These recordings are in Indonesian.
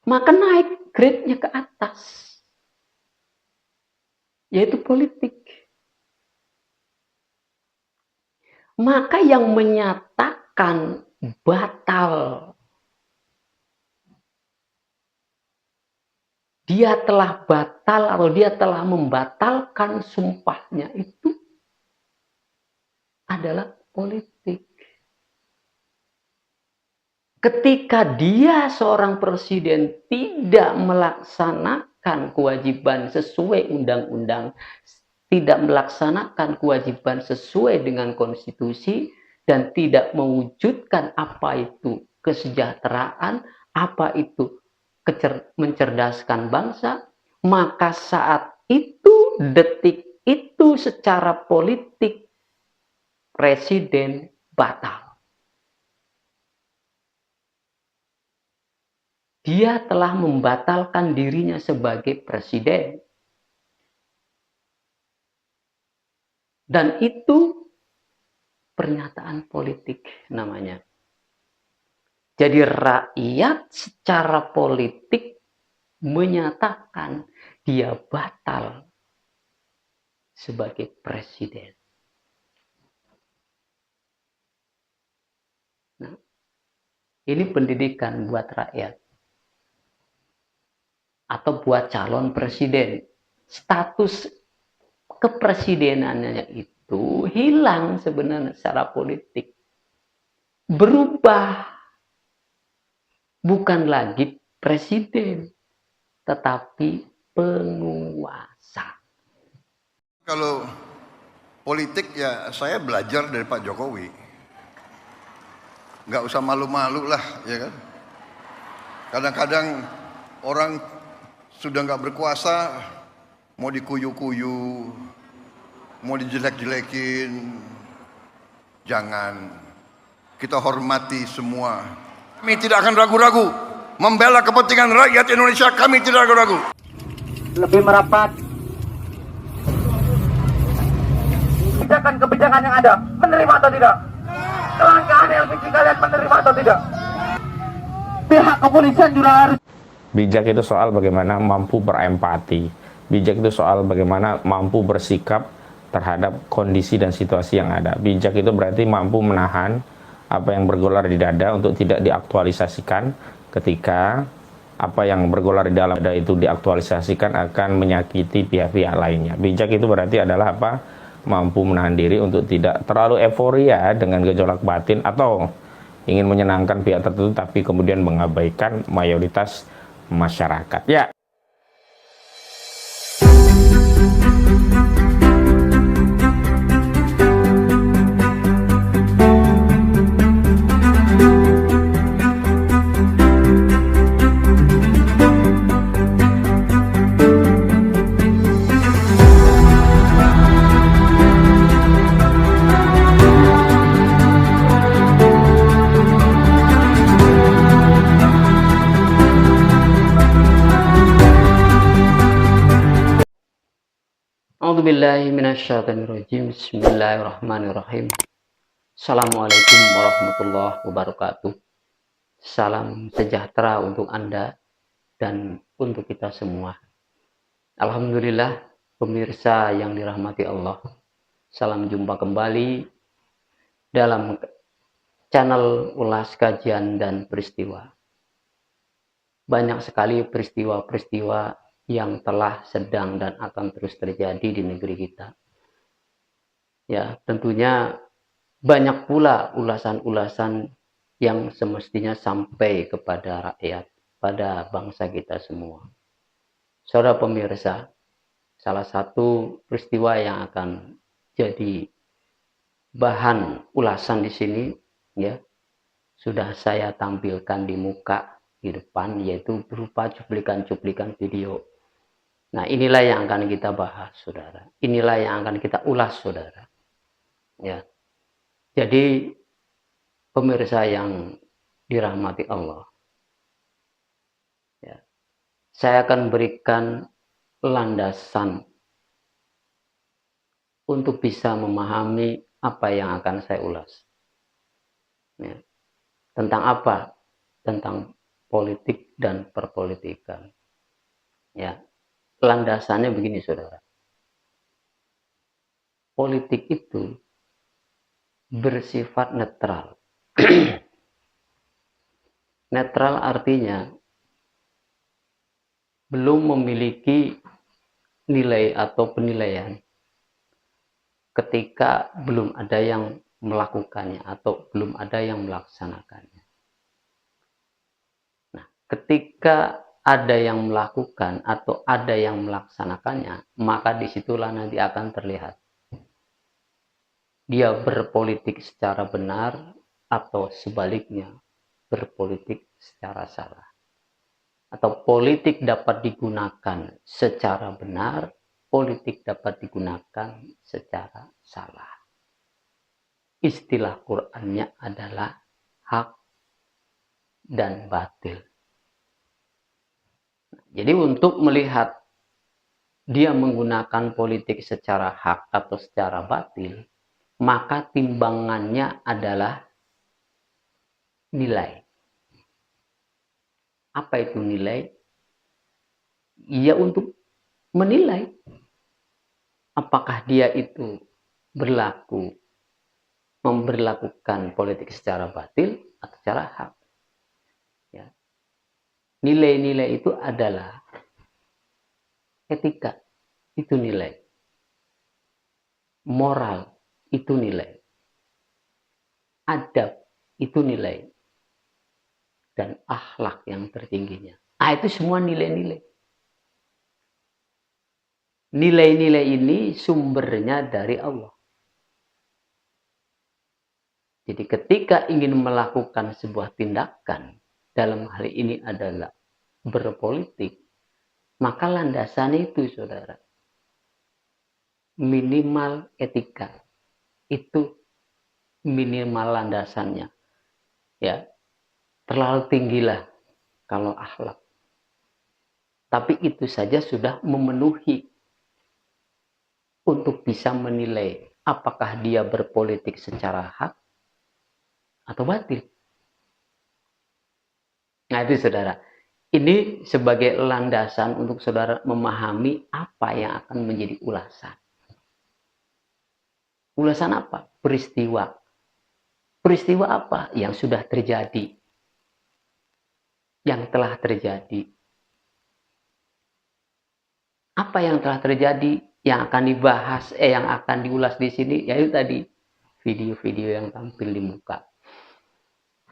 maka naik grade-nya ke atas, yaitu politik. Maka yang menyatakan batal, dia telah batal atau dia telah membatalkan sumpahnya itu adalah politik. Ketika dia seorang presiden tidak melaksanakan kewajiban sesuai undang-undang, tidak melaksanakan kewajiban sesuai dengan konstitusi, dan tidak mewujudkan apa itu kesejahteraan, apa itu mencerdaskan bangsa, maka saat itu, detik itu secara politik, presiden batal. Dia telah membatalkan dirinya sebagai presiden. Dan itu pernyataan politik namanya. Jadi rakyat secara politik menyatakan dia batal sebagai presiden. Nah, ini pendidikan buat rakyat. Atau buat calon presiden. Status kepresidenannya itu hilang sebenarnya secara politik. Berubah. Bukan lagi presiden, tetapi penguasa. Kalau politik ya saya belajar dari Pak Jokowi. Nggak usah malu-malu lah, ya kan. Kadang-kadang orang sudah nggak berkuasa, mau dikuyu-kuyu, mau dijelek-jelekin. Jangan. Kita hormati semua. Kami tidak akan ragu-ragu membela kepentingan rakyat Indonesia. Kami tidak ragu-ragu. Lebih merapat. Kebijakan-kebijakan yang ada, menerima atau tidak? Kelangkaan LPG kalian menerima atau tidak? Pihak kepolisian juga harus. Bijak itu soal bagaimana mampu berempati. Bijak itu soal bagaimana mampu bersikap terhadap kondisi dan situasi yang ada. Bijak itu berarti mampu menahan apa yang bergolar di dada untuk tidak diaktualisasikan ketika apa yang bergolar di dalam dada itu diaktualisasikan akan menyakiti pihak-pihak lainnya. Bijak itu berarti adalah apa? Mampu menahan diri untuk tidak terlalu euforia dengan gejolak batin atau ingin menyenangkan pihak tertentu tapi kemudian mengabaikan mayoritas masyarakat. Ya. A'udzubillahi minasyaitonirrajim. Bismillahirrahmanirrahim. Assalamualaikum warahmatullahi wabarakatuh. Salam sejahtera untuk Anda dan untuk kita semua. Alhamdulillah, pemirsa yang dirahmati Allah. Salam jumpa kembali dalam channel Ulas Kajian dan Peristiwa. Banyak sekali peristiwa-peristiwa yang telah, sedang, dan akan terus terjadi di negeri kita. Ya, tentunya banyak pula ulasan-ulasan yang semestinya sampai kepada rakyat, pada bangsa kita semua. Saudara pemirsa, salah satu peristiwa yang akan jadi bahan ulasan di sini, ya, sudah saya tampilkan di muka di depan, yaitu berupa cuplikan-cuplikan video. Nah, inilah yang akan kita bahas, saudara. Inilah yang akan kita ulas, saudara. Ya. Jadi, pemirsa yang dirahmati Allah, ya, saya akan berikan landasan untuk bisa memahami apa yang akan saya ulas. Ya. Tentang apa? Tentang politik dan perpolitikan. Ya, landasannya begini, saudara. Politik itu bersifat netral. Netral artinya belum memiliki nilai atau penilaian ketika belum ada yang melakukannya atau belum ada yang melaksanakannya. Nah, ketika ada yang melakukan atau ada yang melaksanakannya, maka disitulah nanti akan terlihat dia berpolitik secara benar atau sebaliknya berpolitik secara salah. Atau politik dapat digunakan secara benar, politik dapat digunakan secara salah. Istilah Qur'annya adalah hak dan batil. Jadi untuk melihat dia menggunakan politik secara hak atau secara batil, maka timbangannya adalah nilai. Apa itu nilai? Ya untuk menilai apakah dia itu memberlakukan politik secara batil atau secara hak. Ya. Nilai-nilai itu adalah etika, itu nilai. Moral, itu nilai. Adab, itu nilai. Dan akhlak yang tertingginya. Itu semua nilai-nilai. Nilai-nilai ini sumbernya dari Allah. Jadi ketika ingin melakukan sebuah tindakan, dalam hal ini adalah berpolitik, maka landasannya itu, saudara, minimal etika. Itu minimal landasannya. Ya, terlalu tinggilah kalau akhlak. Tapi itu saja sudah memenuhi untuk bisa menilai apakah dia berpolitik secara hak atau batil. Nah itu, saudara. Ini sebagai landasan untuk saudara memahami apa yang akan menjadi ulasan. Ulasan apa? Peristiwa. Peristiwa apa? Yang sudah terjadi. Yang telah terjadi. Apa yang telah terjadi? Yang akan dibahas, yang akan diulas di sini, yaitu tadi video-video yang tampil di muka.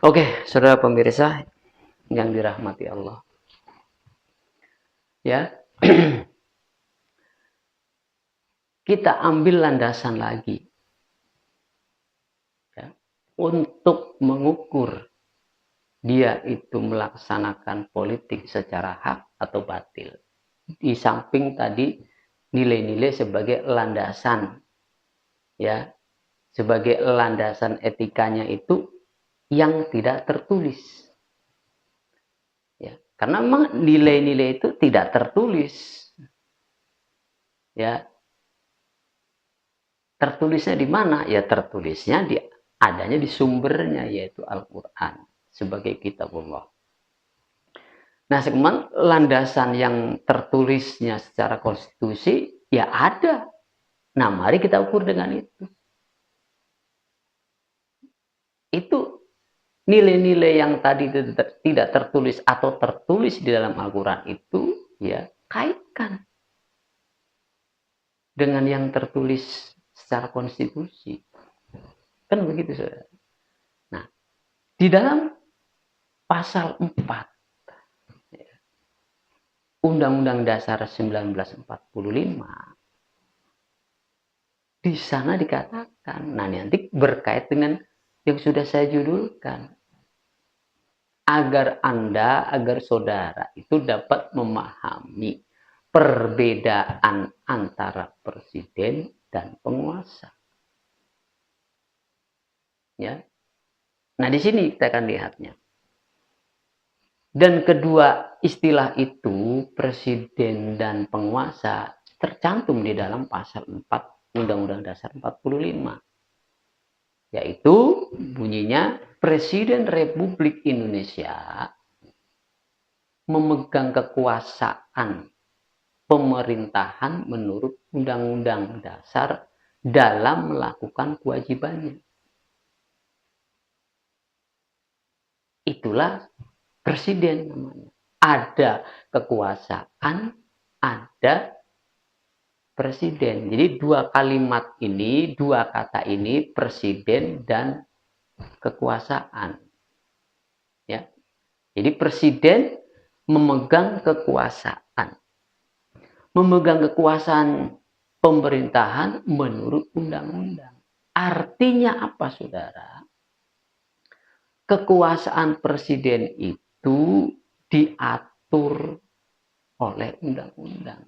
Oke, saudara pemirsa yang dirahmati Allah. Ya. Kita ambil landasan lagi. Ya, untuk mengukur dia itu melaksanakan politik secara hak atau batil. Di samping tadi nilai-nilai sebagai landasan, ya, sebagai landasan etikanya itu yang tidak tertulis, ya, karena memang nilai-nilai itu tidak tertulis, ya, tertulisnya di mana? Ya tertulisnya adanya di sumbernya, yaitu Al-Quran sebagai kitabullah. Nah, sekarang landasan yang tertulisnya secara konstitusi ya ada. Nah, mari kita ukur dengan itu. Itu nilai-nilai yang tadi tidak tertulis atau tertulis di dalam Al-Quran itu ya kaitkan dengan yang tertulis secara konstitusi. Kan begitu, saudara. Nah, di dalam pasal 4 Undang-Undang Dasar 1945 di sana dikatakan, nah nanti berkait dengan yang sudah saya judulkan, agar saudara itu dapat memahami perbedaan antara presiden dan penguasa. Ya. Nah, di sini kita akan lihatnya. Dan kedua istilah itu, presiden dan penguasa, tercantum di dalam pasal 4 Undang-Undang Dasar 45. Yaitu bunyinya, Presiden Republik Indonesia memegang kekuasaan pemerintahan menurut Undang-Undang Dasar dalam melakukan kewajibannya. Itulah presiden namanya. Ada kekuasaan, ada presiden. Jadi dua kalimat ini, dua kata ini, presiden dan kekuasaan. Ya. Jadi presiden memegang kekuasaan. Memegang kekuasaan pemerintahan menurut undang-undang. Artinya apa, saudara? Kekuasaan presiden itu diatur oleh undang-undang.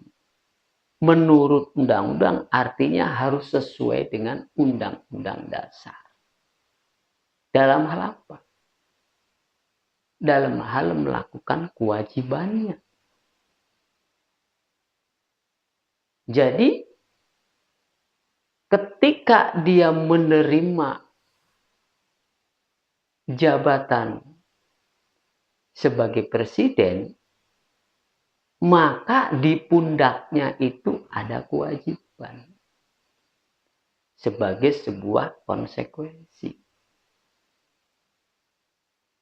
Menurut undang-undang artinya harus sesuai dengan undang-undang dasar. Dalam hal apa? Dalam hal melakukan kewajibannya. Jadi, ketika dia menerima jabatan sebagai presiden, maka di pundaknya itu ada kewajiban sebagai sebuah konsekuensi.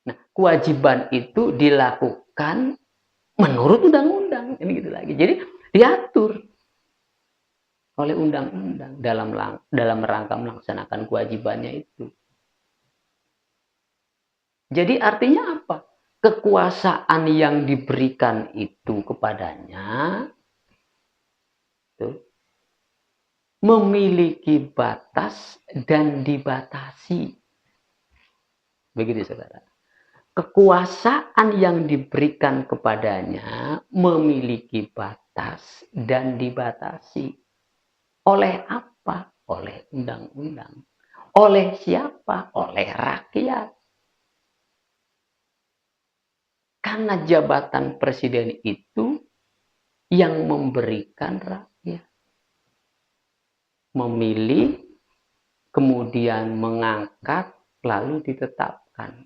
Nah, kewajiban itu dilakukan menurut undang-undang. Ini gitu lagi. Jadi diatur oleh undang-undang dalam rangka melaksanakan kewajibannya itu. Jadi artinya apa? Kekuasaan yang diberikan itu kepadanya itu, memiliki batas dan dibatasi. Begitu, saudara. Kekuasaan yang diberikan kepadanya memiliki batas dan dibatasi. Oleh apa? Oleh undang-undang. Oleh siapa? Oleh rakyat. Karena jabatan presiden itu yang memberikan rakyat. Memilih, kemudian mengangkat, lalu ditetapkan.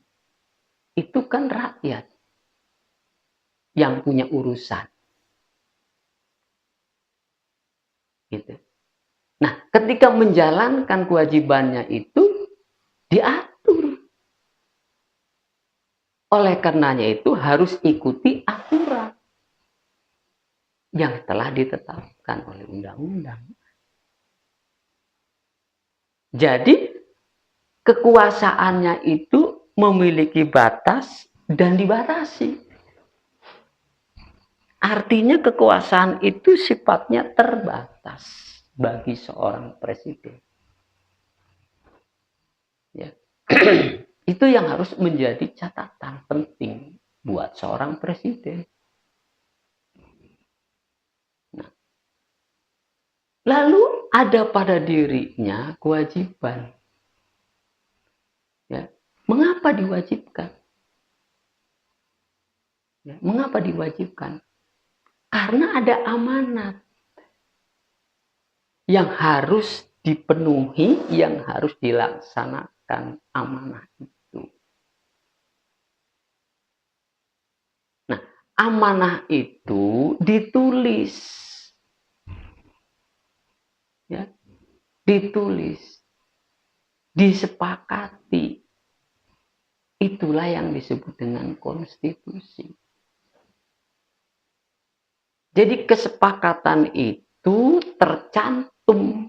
Itu kan rakyat yang punya urusan. Gitu. Nah, ketika menjalankan kewajibannya itu diatur. Oleh karenanya itu harus ikuti aturan yang telah ditetapkan oleh undang-undang. Jadi, kekuasaannya itu memiliki batas dan dibatasi. Artinya kekuasaan itu sifatnya terbatas bagi seorang presiden. Ya. Itu yang harus menjadi catatan penting buat seorang presiden. Nah, lalu ada pada dirinya kewajiban. Ya. Mengapa diwajibkan? Ya. Mengapa diwajibkan? Karena ada amanat yang harus dipenuhi, yang harus dilaksanakan amanah itu. Nah, amanah itu ditulis. Ya, ditulis. Disepakati. Itulah yang disebut dengan konstitusi. Jadi kesepakatan itu tercantum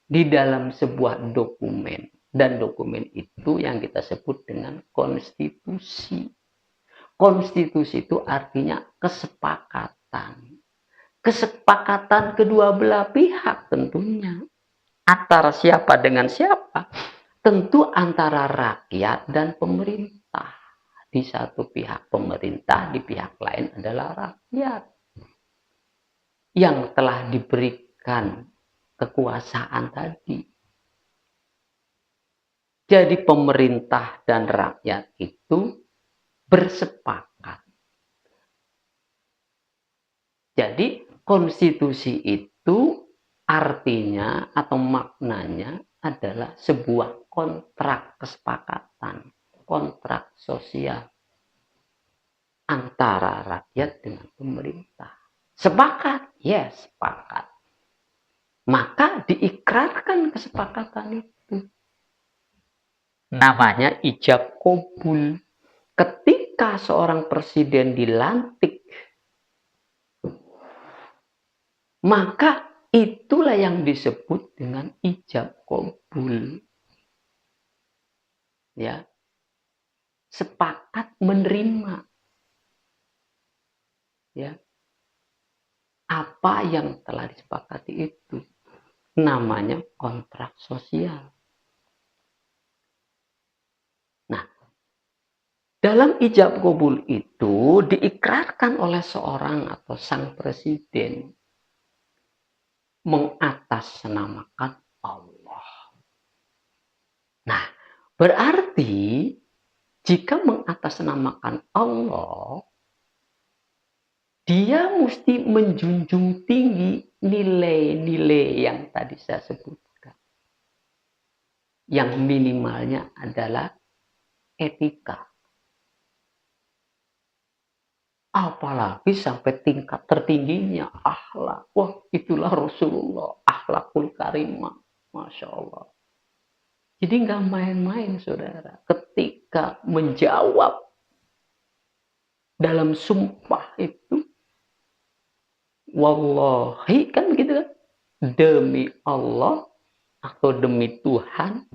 di dalam sebuah dokumen. Dan dokumen itu yang kita sebut dengan konstitusi. Konstitusi itu artinya kesepakatan. Kesepakatan kedua belah pihak tentunya. Antara siapa dengan siapa? Tentu antara rakyat dan pemerintah. Di satu pihak pemerintah, di pihak lain adalah rakyat. Yang telah diberikan kekuasaan tadi. Jadi pemerintah dan rakyat itu bersepakat. Jadi konstitusi itu artinya atau maknanya adalah sebuah kontrak kesepakatan, kontrak sosial. antara rakyat dengan pemerintah. Sepakat? Yes, sepakat. Maka diikrarkan kesepakatan itu. Namanya ijab kabul. Ketika seorang presiden dilantik, maka itulah yang disebut dengan ijab kabul. Ya. Sepakat menerima. Ya. Apa yang telah disepakati itu namanya kontrak sosial. Nah, dalam ijab kabul itu diikrarkan oleh seorang atau sang presiden mengatasnamakan Allah. Nah, berarti jika mengatasnamakan Allah, dia mesti menjunjung tinggi nilai-nilai yang tadi saya sebutkan. Yang minimalnya adalah etika. Apalagi sampai tingkat tertingginya akhlak. Wah, itulah Rasulullah. Akhlakul karimah. Masya Allah. Jadi nggak main-main, saudara. Ketika menjawab dalam sumpah itu, wallahi, kan gitu kan, demi Allah atau demi Tuhan.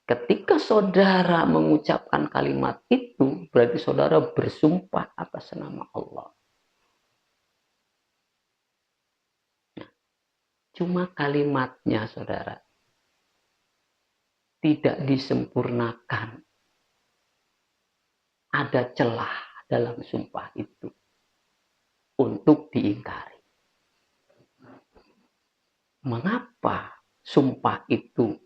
Ketika saudara mengucapkan kalimat itu, berarti saudara bersumpah atas nama Allah. Nah, cuma kalimatnya, saudara, tidak disempurnakan. Ada celah dalam sumpah itu untuk diingkari. Mengapa sumpah itu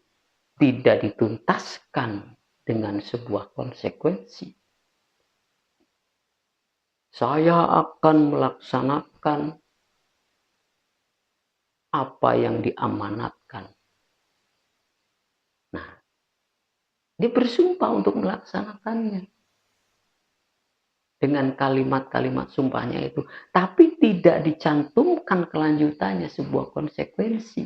tidak dituntaskan dengan sebuah konsekuensi? Saya akan melaksanakan apa yang diamanatkan. Nah, dia bersumpah untuk melaksanakannya dengan kalimat-kalimat sumpahnya itu, tapi tidak dicantumkan kelanjutannya sebuah konsekuensi.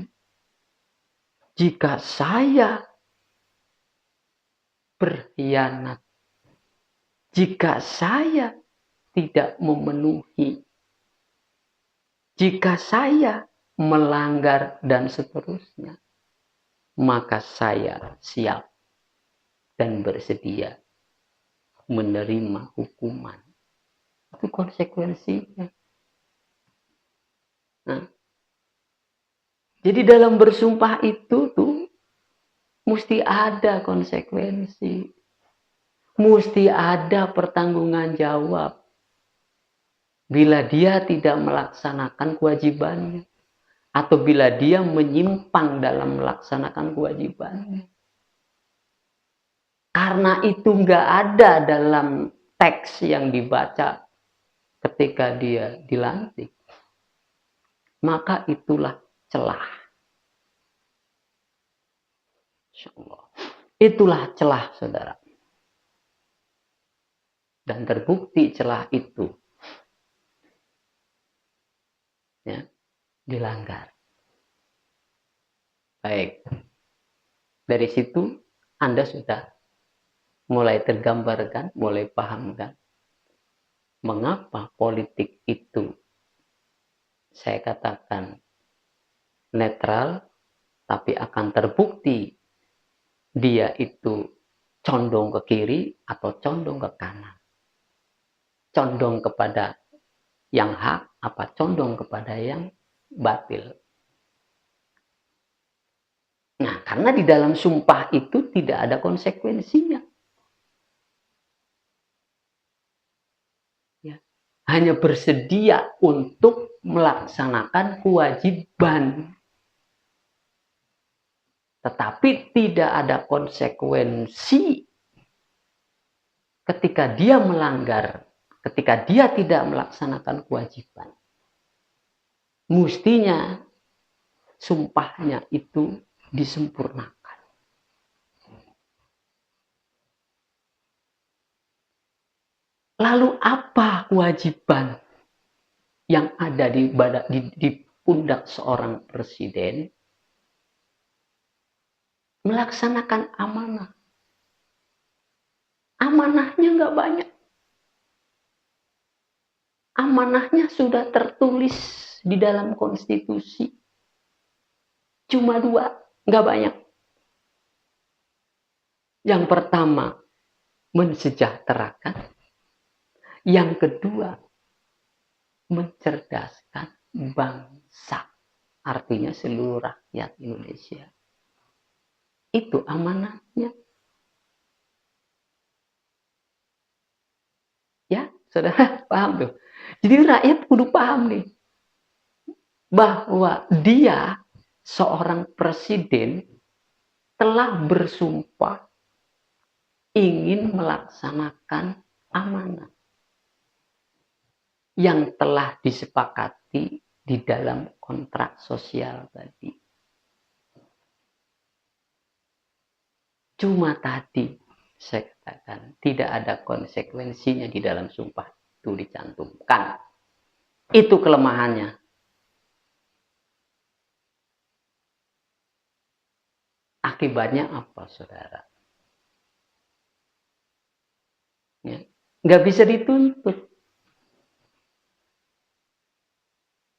Jika saya berkhianat, jika saya tidak memenuhi, jika saya melanggar dan seterusnya, maka saya siap dan bersedia menerima hukuman. Itu konsekuensinya. Nah, jadi dalam bersumpah itu tuh mesti ada konsekuensi. Mesti ada pertanggungan jawab. Bila dia tidak melaksanakan kewajibannya. Atau bila dia menyimpang dalam melaksanakan kewajibannya. Karena itu nggak ada dalam teks yang dibaca ketika dia dilantik. Maka itulah celah. Insyaallah. Itulah celah, saudara. Dan terbukti celah itu ya, dilanggar. Baik. Dari situ Anda sudah mulai tergambarkan, mulai paham kan? Mengapa politik itu saya katakan netral, tapi akan terbukti dia itu condong ke kiri atau condong ke kanan. Condong kepada yang hak, apa condong kepada yang batil. Nah, karena di dalam sumpah itu tidak ada konsekuensinya. Ya. Hanya bersedia untuk melaksanakan kewajiban. Tetapi tidak ada konsekuensi ketika dia melanggar, ketika dia tidak melaksanakan kewajiban. Mestinya sumpahnya itu disempurnakan. Lalu apa kewajiban yang ada di pundak seorang presiden? Melaksanakan amanah. Amanahnya nggak banyak. Amanahnya sudah tertulis di dalam konstitusi. Cuma 2, nggak banyak. Yang pertama, mensejahterakan. Yang kedua, mencerdaskan bangsa. Artinya seluruh rakyat Indonesia. Itu amanahnya. Ya, saudara paham tuh. Jadi rakyat kudu paham nih. Bahwa dia, seorang presiden, telah bersumpah ingin melaksanakan amanah yang telah disepakati di dalam kontrak sosial tadi. Cuma tadi saya katakan tidak ada konsekuensinya di dalam sumpah itu dicantumkan. Itu kelemahannya. Akibatnya apa, saudara? Ya, nggak bisa dituntut.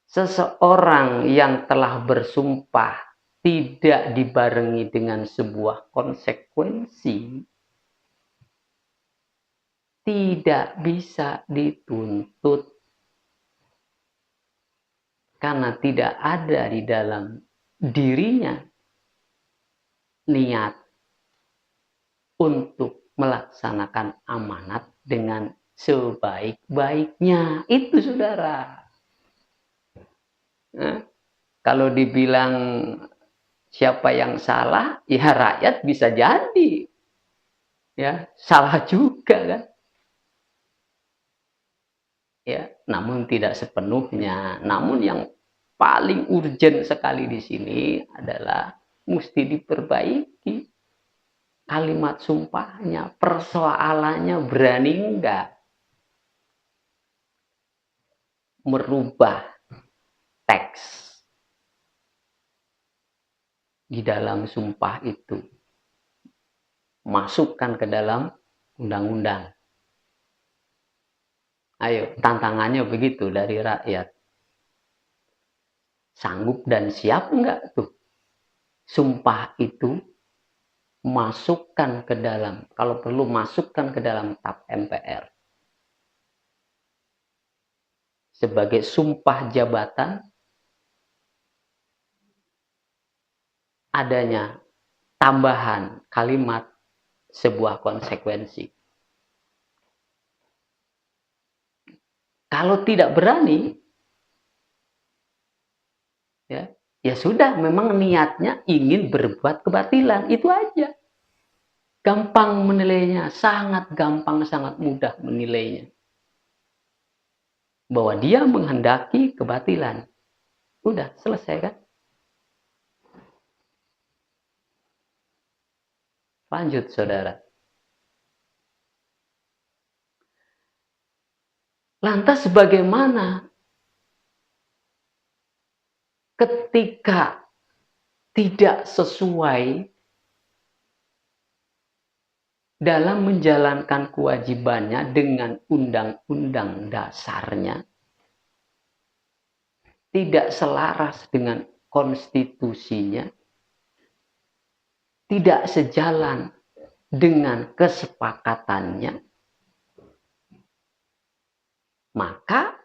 Seseorang yang telah bersumpah tidak dibarengi dengan sebuah konsekuensi, tidak bisa dituntut. Karena tidak ada di dalam dirinya niat untuk melaksanakan amanat dengan sebaik-baiknya. Itu, saudara. Nah, kalau dibilang siapa yang salah, ya rakyat bisa jadi ya salah juga kan. Ya, namun tidak sepenuhnya. Namun yang paling urgent sekali di sini adalah mesti diperbaiki kalimat sumpahnya. Persoalannya berani enggak merubah teks di dalam sumpah itu, masukkan ke dalam undang-undang. Ayo, tantangannya begitu dari rakyat. Sanggup dan siap enggak tuh? Sumpah itu masukkan ke dalam, kalau perlu masukkan ke dalam TAP MPR. Sebagai sumpah jabatan, adanya tambahan kalimat sebuah konsekuensi. Kalau tidak berani, ya sudah, memang niatnya ingin berbuat kebatilan, itu aja. Gampang menilainya, sangat gampang, sangat mudah menilainya. Bahwa dia menghendaki kebatilan. Udah, selesai kan? Lanjut, saudara. Lantas bagaimana ketika tidak sesuai dalam menjalankan kewajibannya dengan undang-undang dasarnya, tidak selaras dengan konstitusinya, tidak sejalan dengan kesepakatannya, maka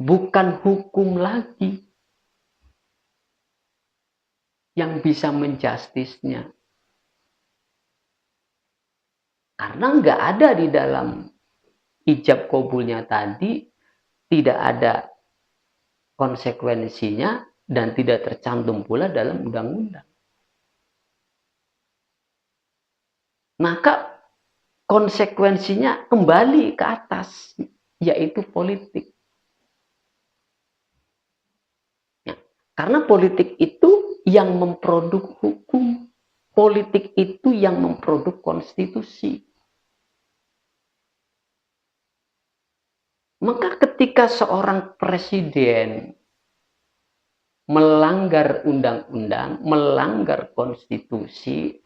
bukan hukum lagi yang bisa menjustisnya. Karena nggak ada di dalam ijab kabulnya tadi, tidak ada konsekuensinya dan tidak tercantum pula dalam undang-undang. Maka konsekuensinya kembali ke atas, yaitu politik. Ya, karena politik itu yang memproduk hukum. Politik itu yang memproduk konstitusi. Maka ketika seorang presiden melanggar undang-undang, melanggar konstitusi,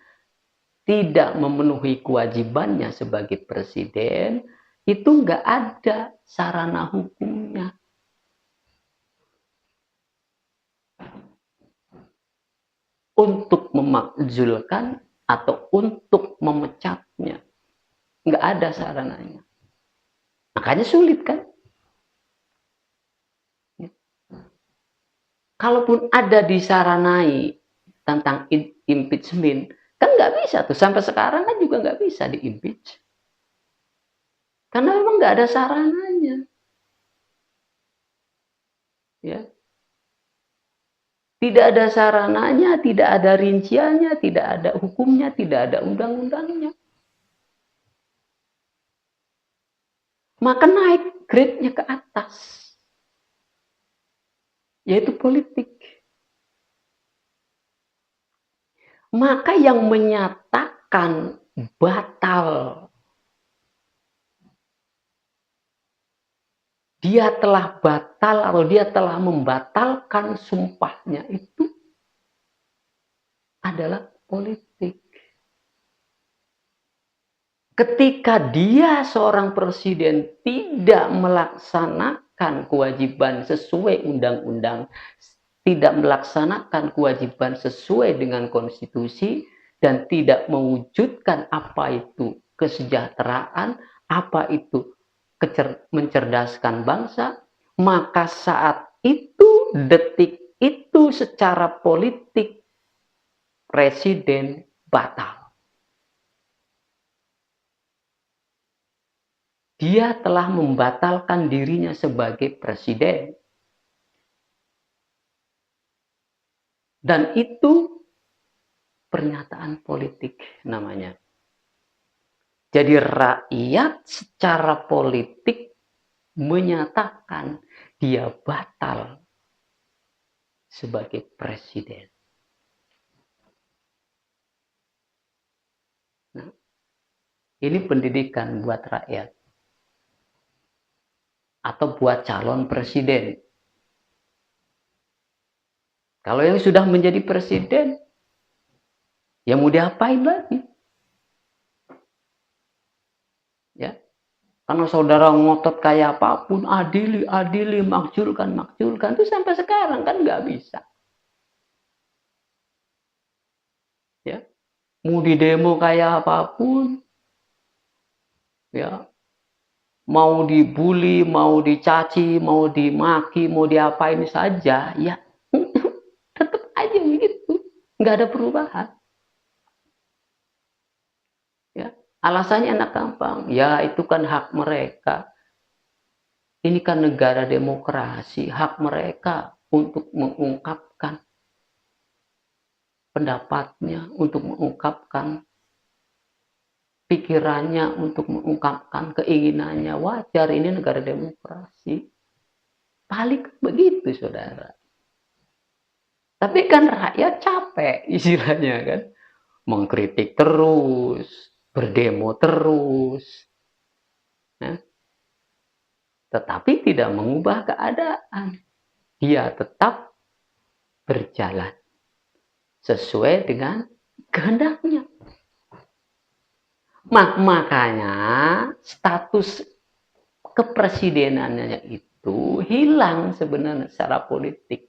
tidak memenuhi kewajibannya sebagai presiden, itu nggak ada sarana hukumnya. Untuk memakzulkan atau untuk memecatnya. Nggak ada sarananya. Makanya sulit kan? Kalaupun ada disaranai tentang impeachment, kan nggak bisa tuh. Sampai sekarang kan juga nggak bisa di-impeach. Karena memang nggak ada sarananya. Ya. Tidak ada sarananya, tidak ada rinciannya, tidak ada hukumnya, tidak ada undang-undangnya. Maka naik grade-nya ke atas. Yaitu politik. Maka yang menyatakan batal, dia telah batal atau dia telah membatalkan sumpahnya itu adalah politik. Ketika dia seorang presiden tidak melaksanakan kewajiban sesuai undang-undang, tidak melaksanakan kewajiban sesuai dengan konstitusi, dan tidak mewujudkan apa itu kesejahteraan, apa itu mencerdaskan bangsa, maka saat itu, detik itu secara politik, presiden batal. Dia telah membatalkan dirinya sebagai presiden. Dan itu pernyataan politik namanya. Jadi rakyat secara politik menyatakan dia batal sebagai presiden. Nah, ini pendidikan buat rakyat. Atau buat calon presiden. Kalau yang sudah menjadi presiden, ya mau diapain lagi? Ya, karena saudara ngotot kayak apapun, adili, makzulkan, itu sampai sekarang kan nggak bisa. Ya, mau di demo kayak apapun, ya, mau dibully, mau dicaci, mau dimaki, mau diapain saja, ya tetap aja begitu, nggak ada perubahan. Ya, alasannya enak gampang, ya itu kan hak mereka. Ini kan negara demokrasi, hak mereka untuk mengungkapkan pendapatnya, untuk mengungkapkan pikirannya, untuk mengungkapkan keinginannya. Wajar, ini negara demokrasi. Paling begitu, saudara. Tapi kan rakyat capek, istilahnya kan. Mengkritik terus, berdemo terus. Nah, tetapi tidak mengubah keadaan. Dia tetap berjalan sesuai dengan kehendaknya. Makanya status kepresidenannya itu hilang sebenarnya secara politik.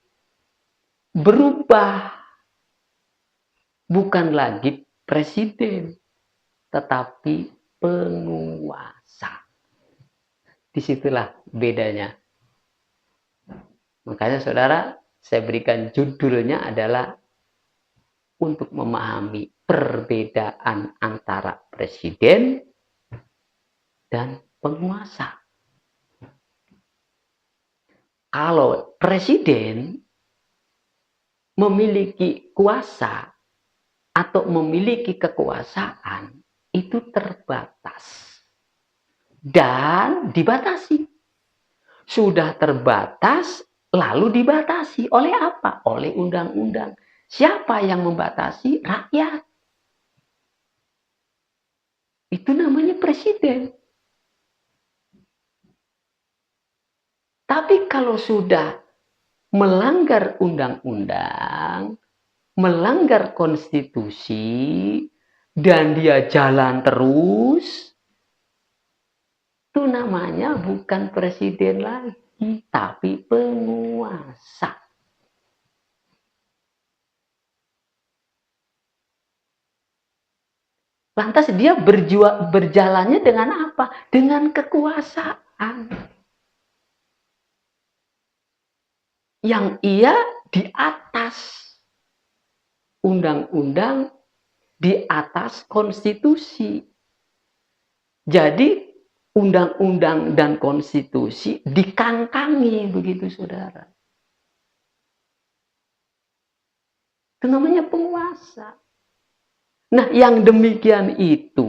Berubah. Bukan lagi presiden, tetapi penguasa. Disitulah bedanya. Makanya saudara, saya berikan judulnya adalah untuk memahami perbedaan antara presiden dan penguasa. Kalau presiden memiliki kuasa atau memiliki kekuasaan, itu terbatas dan dibatasi. Sudah terbatas, lalu dibatasi. Oleh apa? Oleh undang-undang. Siapa yang membatasi? Rakyat. Itu namanya presiden. Tapi kalau sudah melanggar undang-undang, melanggar konstitusi, dan dia jalan terus, itu namanya bukan presiden lagi, tapi penguasa. Lantas dia berjalannya dengan apa? Dengan kekuasaan. Yang ia di atas undang-undang, di atas konstitusi. Jadi undang-undang dan konstitusi dikangkangi begitu saudara. Itu namanya penguasa. Nah, yang demikian itu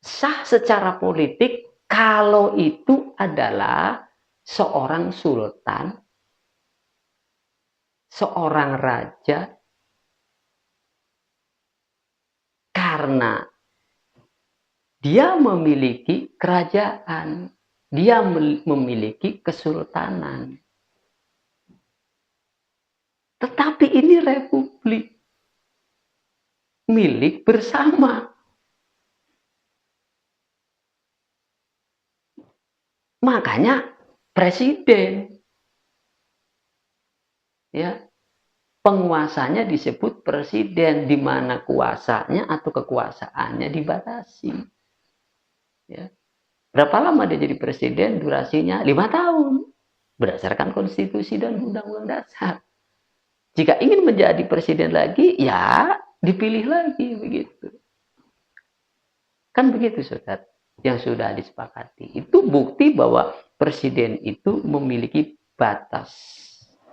sah secara politik kalau itu adalah seorang sultan, seorang raja, karena dia memiliki kerajaan, dia memiliki kesultanan. Tetapi ini republik milik bersama. Makanya presiden, ya, penguasanya disebut presiden, di mana kuasanya atau kekuasaannya dibatasi. Ya. Berapa lama dia jadi presiden? Durasinya 5 tahun, berdasarkan konstitusi dan undang-undang dasar. Jika ingin menjadi presiden lagi, ya dipilih lagi begitu. Kan begitu, saudara, yang sudah disepakati. Itu bukti bahwa presiden itu memiliki batas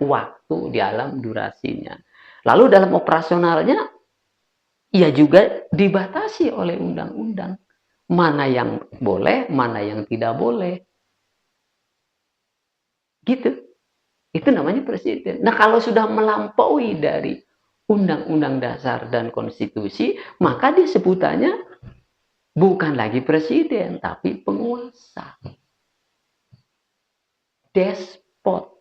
waktu di dalam durasinya. Lalu dalam operasionalnya, ia juga dibatasi oleh undang-undang. Mana yang boleh, mana yang tidak boleh. Gitu. Itu namanya presiden. Nah, kalau sudah melampaui dari undang-undang dasar dan konstitusi, maka dia sebutannya bukan lagi presiden, tapi penguasa. Despot.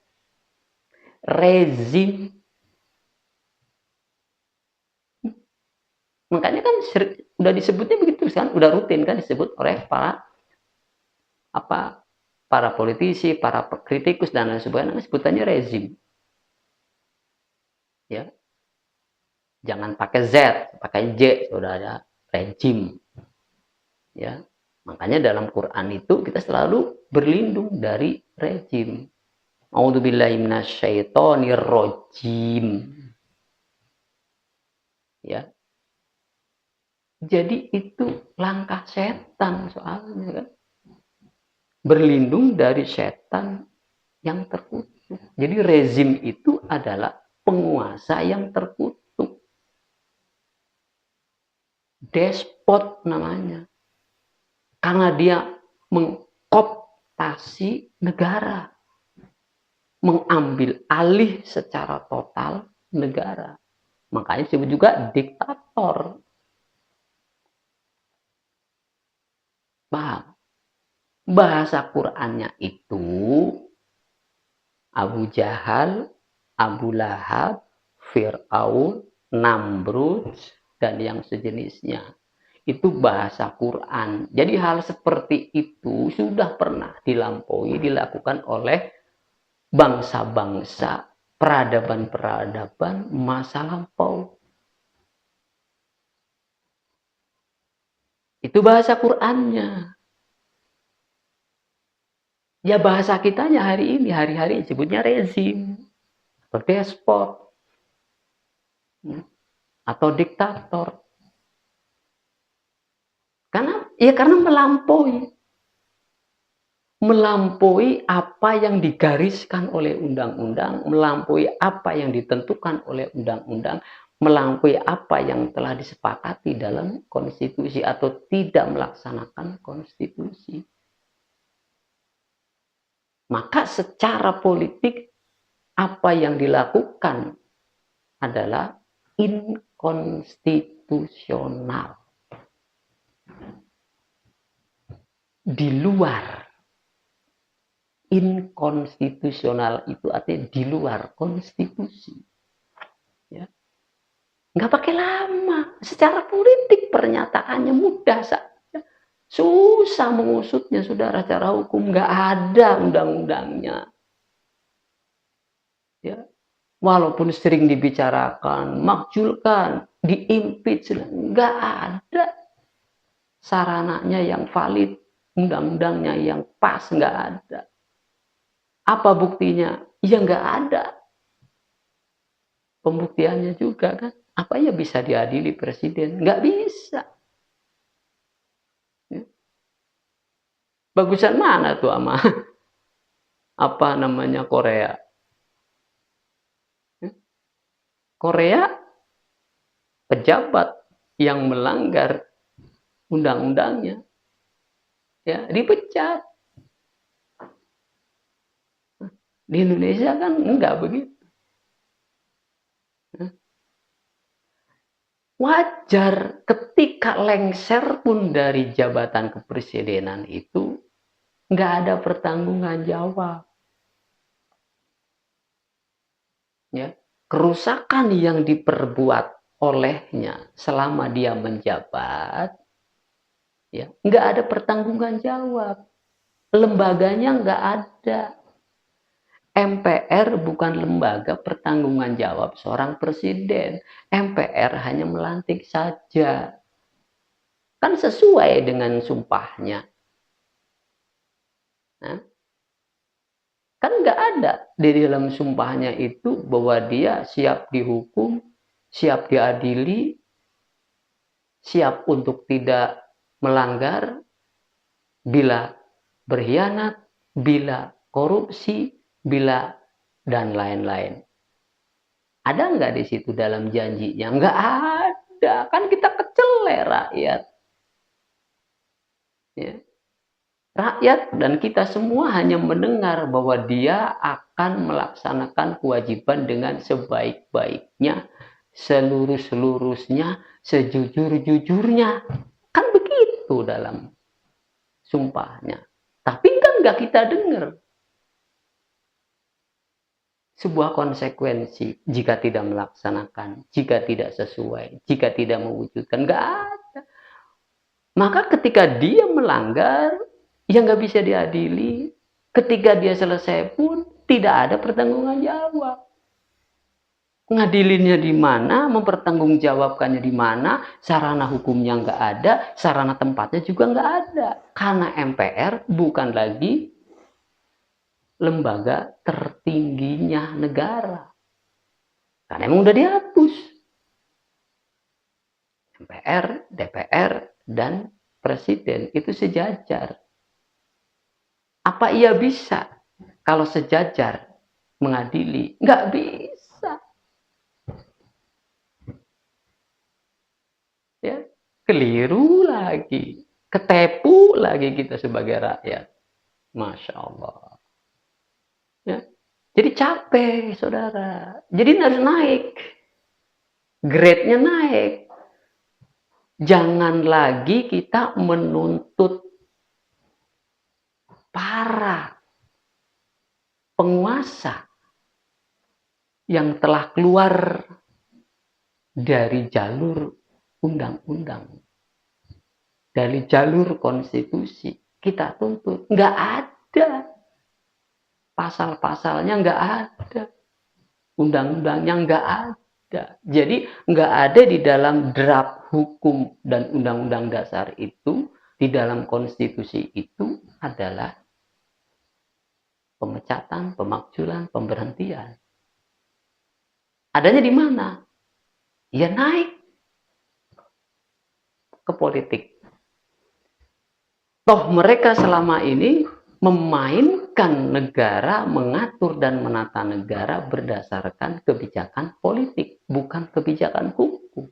Rezim. Makanya kan udah disebutnya begitu kan, udah rutin kan disebut oleh para politisi, para kritikus dan lain sebagainya, sebutannya rezim. Ya. Jangan pakai Z, pakai J, sudah ada rejim. Ya. Makanya dalam Quran itu kita selalu berlindung dari rejim. A'udzubillahi minasyaitonirrajim. Ya. Jadi itu langkah setan soalnya kan. Berlindung dari setan yang terkutuk. Jadi rezim itu adalah penguasa yang terkutuk. Despot namanya. Karena dia mengkooptasi negara. Mengambil alih secara total negara. Makanya disebut juga diktator. Paham? Bahasa Qur'annya itu Abu Jahal, Abu Lahab, Fir'aun, Namrud, dan yang sejenisnya. Itu bahasa Quran. Jadi hal seperti itu sudah pernah dilampaui, dilakukan oleh bangsa-bangsa, peradaban-peradaban masa lampau. Itu bahasa Qur'annya. Ya bahasa kitanya hari ini, hari-hari disebutnya rezim, atau despot, atau diktator. Karena melampaui apa yang digariskan oleh undang-undang, melampaui apa yang ditentukan oleh undang-undang, melampaui apa yang telah disepakati dalam konstitusi atau tidak melaksanakan konstitusi. Maka secara politik apa yang dilakukan adalah inkonstitusional. di luar. Inkonstitusional itu artinya di luar konstitusi. Ya. Nggak pakai lama. Secara politik pernyataannya mudah saja. Susah mengusutnya, saudara. Secara hukum nggak ada undang-undangnya. Ya. Walaupun sering dibicarakan, makjulkan, di-impeach, nggak ada sarananya yang valid, undang-undangnya yang pas, nggak ada. Apa buktinya? Ya nggak ada. Pembuktiannya juga kan. Apa ya bisa diadili presiden? Nggak bisa. Ya. Bagusan mana tuh sama apa namanya Korea? Ya. Korea pejabat yang melanggar undang-undangnya ya dipecat. Di Indonesia kan enggak begitu. Wajar ketika lengser pun dari jabatan kepresidenan itu nggak ada pertanggungan jawab. Ya, kerusakan yang diperbuat olehnya selama dia menjabat, ya nggak ada pertanggungan jawab. Lembaganya nggak ada. MPR bukan lembaga pertanggungan jawab seorang presiden. MPR hanya melantik saja. Kan sesuai dengan sumpahnya. Nah, kan nggak ada di dalam sumpahnya itu bahwa dia siap dihukum, siap diadili, siap untuk tidak melanggar bila berkhianat, bila korupsi, bila dan lain-lain. Ada nggak di situ dalam janjinya? Nggak ada. Kan kita kecele rakyat. Ya. Rakyat dan kita semua hanya mendengar bahwa dia akan melaksanakan kewajiban dengan sebaik-baiknya, seluruh-seluruhnya, sejujur-jujurnya. Kan begitu dalam sumpahnya. Tapi kan nggak kita dengar. Sebuah konsekuensi jika tidak melaksanakan, jika tidak sesuai, jika tidak mewujudkan, nggak ada. Maka ketika dia melanggar, ya nggak bisa diadili. Ketika dia selesai pun tidak ada pertanggungan jawab. Ngadilinnya di mana, mempertanggungjawabkannya di mana, sarana hukumnya nggak ada, sarana tempatnya juga nggak ada. Karena MPR bukan lagi lembaga tertingginya negara. Karena emang udah dihapus. MPR, DPR, dan Presiden itu sejajar. Apa ia bisa kalau sejajar mengadili? Nggak bisa. Ya, keliru lagi. Ketepu lagi kita sebagai rakyat. Masya Allah. Ya. Jadi capek, saudara. Jadi harus naik. Grade-nya naik. Jangan lagi kita menuntut para penguasa yang telah keluar dari jalur undang-undang. Dari jalur konstitusi. Kita tuntut. Nggak ada. Pasal-pasalnya nggak ada, undang-undangnya nggak ada. Jadi nggak ada di dalam draft hukum dan undang-undang dasar itu, di dalam konstitusi itu adalah pemecatan, pemakzulan, pemberhentian. Adanya di mana? Ya naik ke politik. Toh mereka selama ini memainkan negara, mengatur dan menata negara berdasarkan kebijakan politik, bukan kebijakan hukum.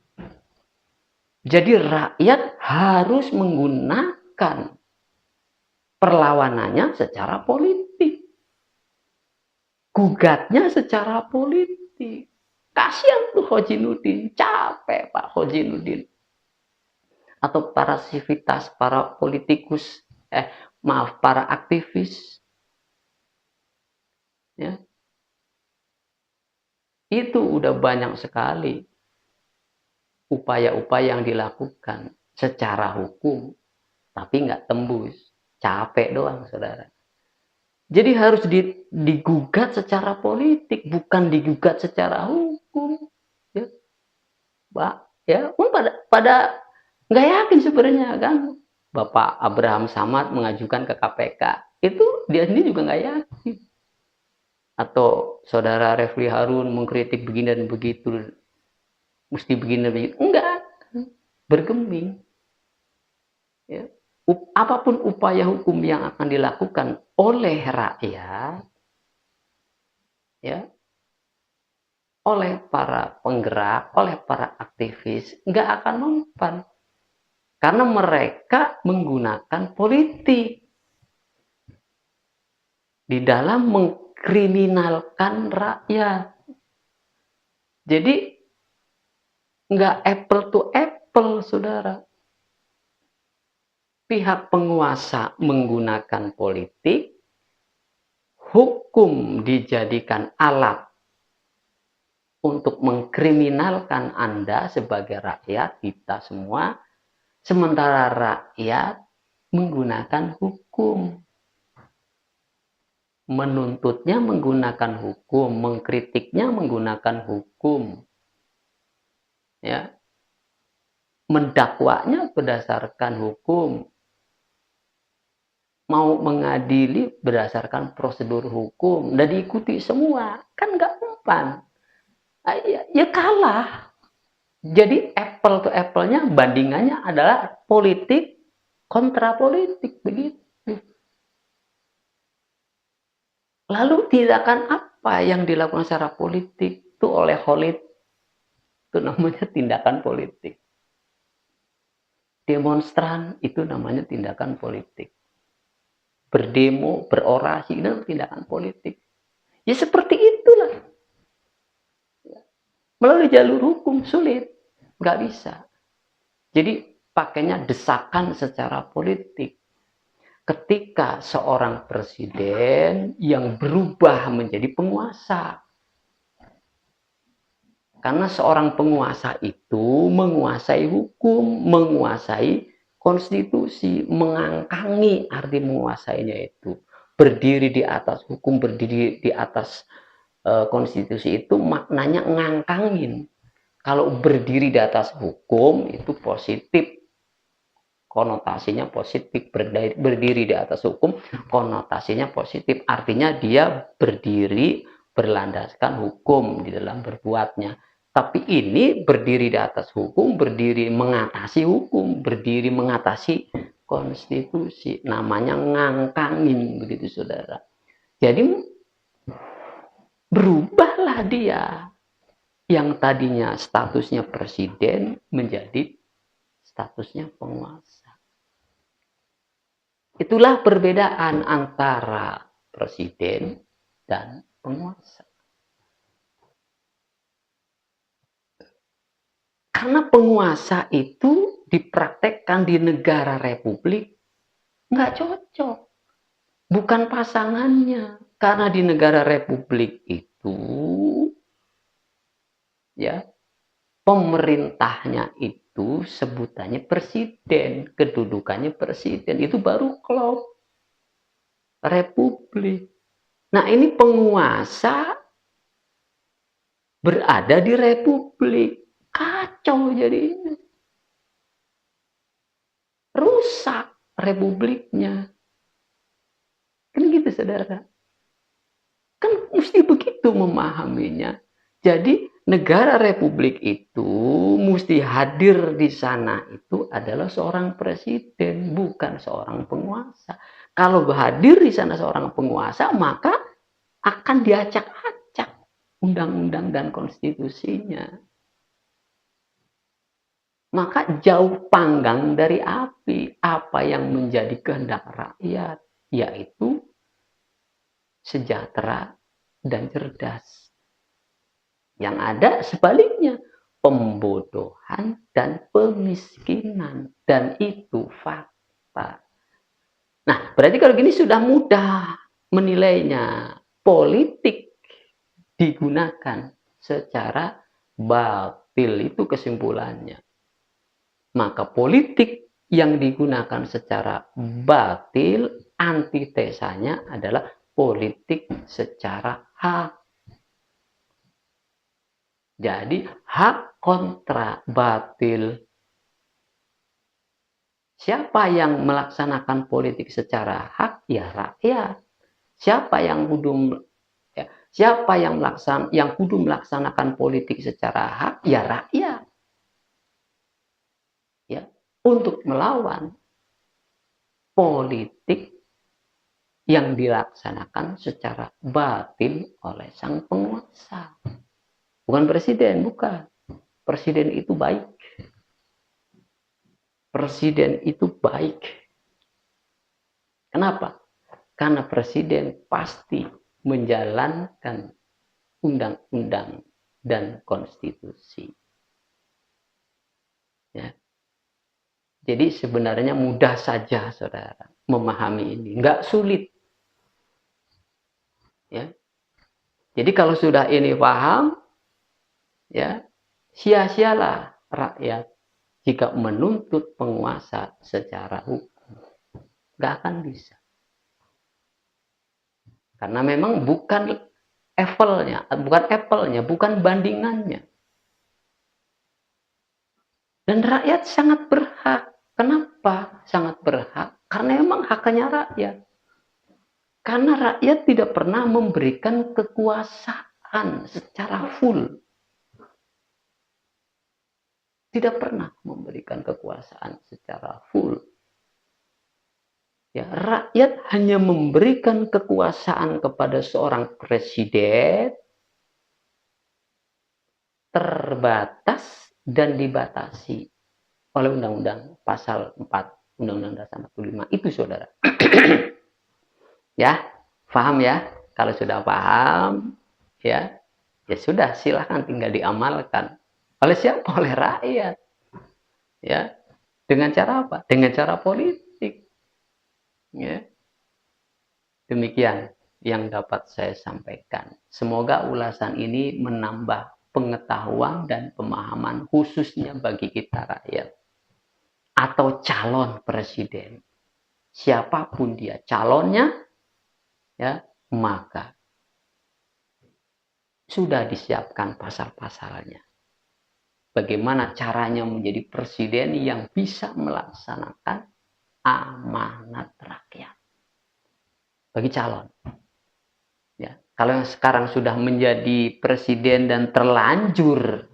Jadi rakyat harus menggunakan perlawanannya secara politik. Gugatnya secara politik. Kasihan tuh Hojinuddin, capek Pak Hojinuddin. Atau para sivitas, para politikus para aktivis, ya, itu udah banyak sekali upaya-upaya yang dilakukan secara hukum, tapi nggak tembus, capek doang, saudara. Jadi harus digugat secara politik, bukan digugat secara hukum. Ya, Pak, ya, pada nggak yakin sebenarnya kan. Bapak Abraham Samad mengajukan ke KPK, itu dia sendiri juga nggak yakin. Atau saudara Refli Harun mengkritik begini dan begitu, mesti begini dan begitu. Enggak, bergeming. Ya. Apapun upaya hukum yang akan dilakukan oleh rakyat, ya, oleh para penggerak, oleh para aktivis, nggak akan mempan. Karena mereka menggunakan politik di dalam mengkriminalkan rakyat. Jadi nggak apple to apple, saudara. Pihak penguasa menggunakan politik, hukum dijadikan alat untuk mengkriminalkan Anda sebagai rakyat, kita semua, sementara rakyat menggunakan hukum. Menuntutnya menggunakan hukum, mengkritiknya menggunakan hukum. Ya. Mendakwanya berdasarkan hukum. Mau mengadili berdasarkan prosedur hukum dan diikuti semua, kan nggak mempan. Ya kalah. Jadi apple to apple-nya, bandingannya adalah politik kontra politik, begitu. Lalu tindakan apa yang dilakukan secara politik itu oleh Khalid? Itu namanya tindakan politik. Demonstran itu namanya tindakan politik. Berdemo, berorasi, itu tindakan politik. Ya seperti itulah. Melalui jalur hukum sulit, nggak bisa. Jadi pakainya desakan secara politik. Ketika seorang presiden yang berubah menjadi penguasa. Karena seorang penguasa itu menguasai hukum, menguasai konstitusi, mengangkangi, arti menguasainya itu. Berdiri di atas hukum, berdiri di atas konstitusi itu maknanya ngangkangin. Kalau berdiri di atas hukum itu positif, konotasinya positif. Berdiri di atas hukum konotasinya positif, artinya dia berdiri berlandaskan hukum di dalam berbuatnya. Tapi ini berdiri di atas hukum, berdiri mengatasi hukum, berdiri mengatasi konstitusi, namanya ngangkangin, begitu saudara. Jadi berubahlah dia yang tadinya statusnya presiden menjadi statusnya penguasa. Itulah perbedaan antara presiden dan penguasa. Karena penguasa itu dipraktekkan di negara republik nggak cocok, bukan pasangannya. Karena di negara republik itu, ya, pemerintahnya itu sebutannya presiden, kedudukannya presiden, itu baru klub republik. Nah, ini penguasa berada di republik, kacau jadinya, rusak republiknya. Kan gitu saudara, kan mesti begitu memahaminya. Jadi negara republik itu mesti hadir di sana itu adalah seorang presiden, bukan seorang penguasa. Kalau hadir di sana seorang penguasa, maka akan diacak-acak undang-undang dan konstitusinya. Maka jauh panggang dari api. Apa yang menjadi kehendak rakyat, yaitu sejahtera dan cerdas. Yang ada sebaliknya, pembodohan dan pemiskinan. Dan itu fakta. Nah, berarti kalau gini sudah mudah menilainya. Politik digunakan secara batil, itu kesimpulannya. Maka politik yang digunakan secara batil, antitesanya adalah politik secara hak. Jadi hak kontra batil. Siapa yang melaksanakan politik secara hak? Ya rakyat. Siapa yang kudu melaksanakan politik secara hak? Ya rakyat. Ya, untuk melawan politik yang dilaksanakan secara batil oleh sang penguasa. Bukan presiden, bukan. Presiden itu baik. Presiden itu baik. Kenapa? Karena presiden pasti menjalankan undang-undang dan konstitusi. Ya. Jadi sebenarnya mudah saja, saudara, memahami ini. Nggak sulit. Ya. Jadi kalau sudah ini paham, ya, sia-sialah rakyat jika menuntut penguasa secara hukum. Nggak akan bisa. Karena memang bukan apple-nya, bukan bandingannya. Dan rakyat sangat berhak. Kenapa sangat berhak? Karena memang haknya rakyat. Karena rakyat tidak pernah memberikan kekuasaan secara full. Tidak pernah memberikan kekuasaan secara full. Ya, rakyat hanya memberikan kekuasaan kepada seorang presiden terbatas dan dibatasi oleh Undang-Undang Pasal 4 Undang-Undang Dasar 45 itu, saudara. Ya, paham ya? Kalau sudah paham, ya sudah, silahkan tinggal diamalkan. Oleh siapa? Oleh rakyat. Ya, dengan cara apa? Dengan cara politik. Ya. Demikian yang dapat saya sampaikan. Semoga ulasan ini menambah pengetahuan dan pemahaman khususnya bagi kita rakyat atau calon presiden. Siapapun dia calonnya, ya, maka sudah disiapkan pasal-pasalnya. Bagaimana caranya menjadi presiden yang bisa melaksanakan amanat rakyat bagi calon. Ya, kalau yang sekarang sudah menjadi presiden dan terlanjur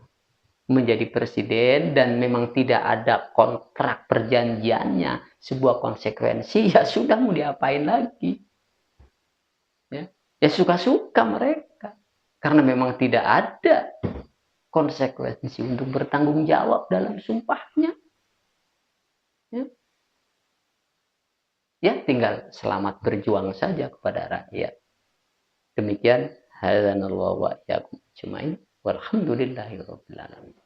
menjadi presiden dan memang tidak ada kontrak perjanjiannya, sebuah konsekuensi, ya sudah, mau diapain lagi? Ya suka-suka mereka. Karena memang tidak ada konsekuensi untuk bertanggung jawab dalam sumpahnya. Ya, tinggal selamat berjuang saja kepada rakyat. Demikian, hadzanallahu wa iyyakum ajmain. Walhamdulillahirabbil alamin.